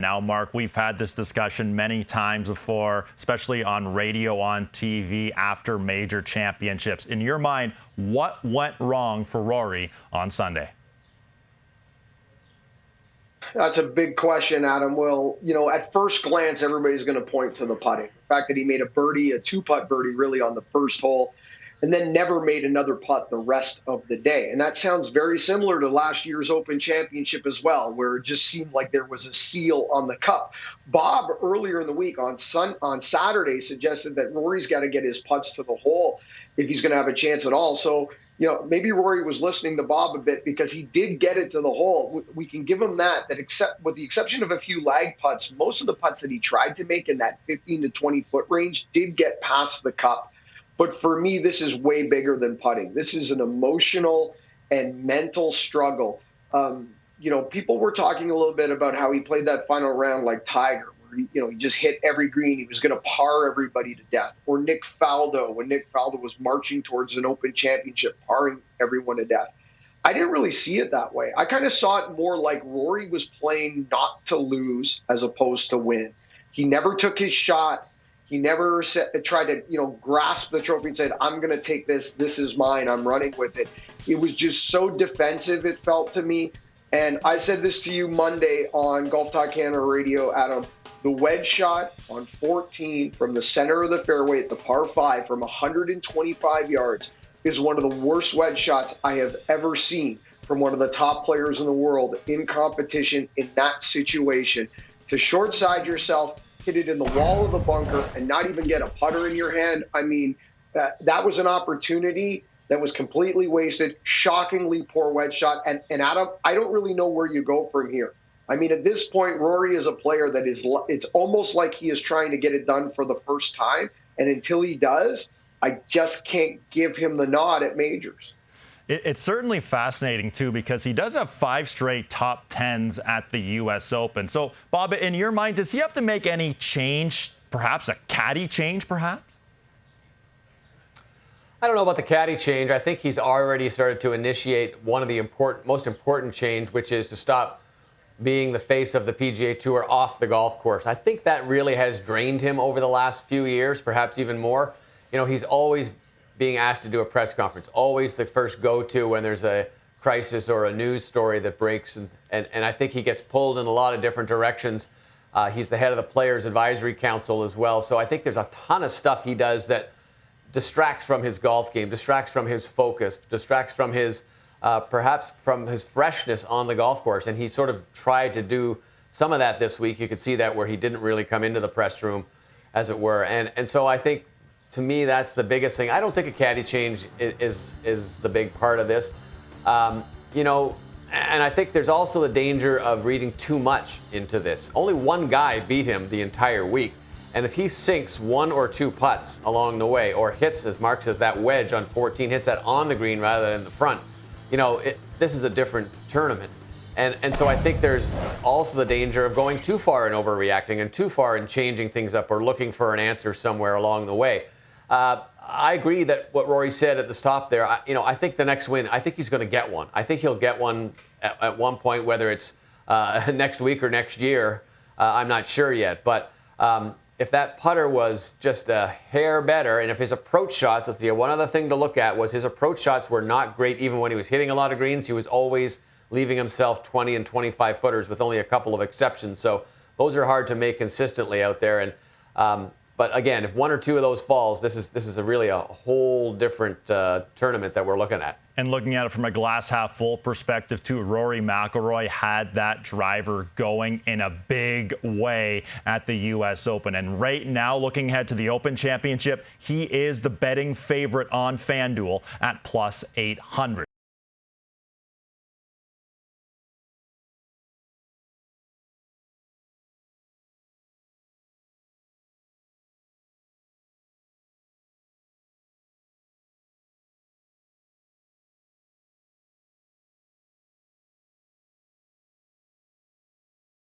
Now, Mark, we've had this discussion many times before, especially on radio, on TV, after major championships. In your mind, what went wrong for Rory on Sunday? That's a big question, Adam. Well, at first glance, everybody's going to point to the putting. The fact that he made a birdie, a two-putt birdie really on the first hole, and then never made another putt the rest of the day. And that sounds very similar to last year's Open Championship as well, where it just seemed like there was a seal on the cup. Bob, earlier in the week on Saturday, suggested that Rory's got to get his putts to the hole if he's going to have a chance at all. So, maybe Rory was listening to Bob a bit because he did get it to the hole. We can give him that except with the exception of a few lag putts, most of the putts that he tried to make in that 15 to 20 foot range did get past the cup. But for me, this is way bigger than putting. This is an emotional and mental struggle. People were talking a little bit about how he played that final round like Tiger, where he just hit every green. He was going to par everybody to death. Or Nick Faldo, when Nick Faldo was marching towards an Open Championship, parring everyone to death. I didn't really see it that way. I kind of saw it more like Rory was playing not to lose as opposed to win. He never took his shot. He never tried to, grasp the trophy and said, I'm going to take this. This is mine. I'm running with it. It was just so defensive, it felt to me. And I said this to you Monday on Golf Talk Canada Radio, Adam. The wedge shot on 14 from the center of the fairway at the par 5 from 125 yards is one of the worst wedge shots I have ever seen from one of the top players in the world in competition in that situation. To short side yourself, hit it in the wall of the bunker, and not even get a putter in your hand. I mean, that was an opportunity that was completely wasted. Shockingly poor wedge shot. And Adam, I don't really know where you go from here. I mean, at this point, Rory is a player that it's almost like he is trying to get it done for the first time. And until he does, I just can't give him the nod at majors. It's certainly fascinating, too, because he does have 5 straight top 10s at the U.S. Open. So, Bob, in your mind, does he have to make any change, perhaps a caddy change, perhaps? I don't know about the caddy change. I think he's already started to initiate one of the most important change, which is to stop being the face of the PGA Tour off the golf course. I think that really has drained him over the last few years, perhaps even more. He's always being asked to do a press conference, always the first go-to when there's a crisis or a news story that breaks. And I think he gets pulled in a lot of different directions. He's the head of the Players Advisory Council as well. So I think there's a ton of stuff he does that distracts from his golf game, distracts from his focus, distracts from his, perhaps from his freshness on the golf course. And he sort of tried to do some of that this week. You could see that where he didn't really come into the press room, as it were. And so I think, to me, that's the biggest thing. I don't think a caddy change is the big part of this. And I think there's also the danger of reading too much into this. Only one guy beat him the entire week. And if he sinks 1 or 2 putts along the way, or hits, as Mark says, that wedge on 14, hits that on the green rather than in the front, this is a different tournament. And so I think there's also the danger of going too far and overreacting and too far and changing things up or looking for an answer somewhere along the way. I agree that what Rory said at the stop there, I think the next win, I think he's going to get one. I think he'll get one at one point, whether it's next week or next year. I'm not sure yet. But if that putter was just a hair better, and if his approach shots, let's see, one other thing to look at was his approach shots were not great even when he was hitting a lot of greens. He was always leaving himself 20 and 25 footers with only a couple of exceptions. So those are hard to make consistently out there. And but again, if 1 or 2 of those falls, this is really a whole different tournament that we're looking at. And looking at it from a glass half full perspective too, Rory McIlroy had that driver going in a big way at the U.S. Open. And right now, looking ahead to the Open Championship, he is the betting favorite on FanDuel at +800.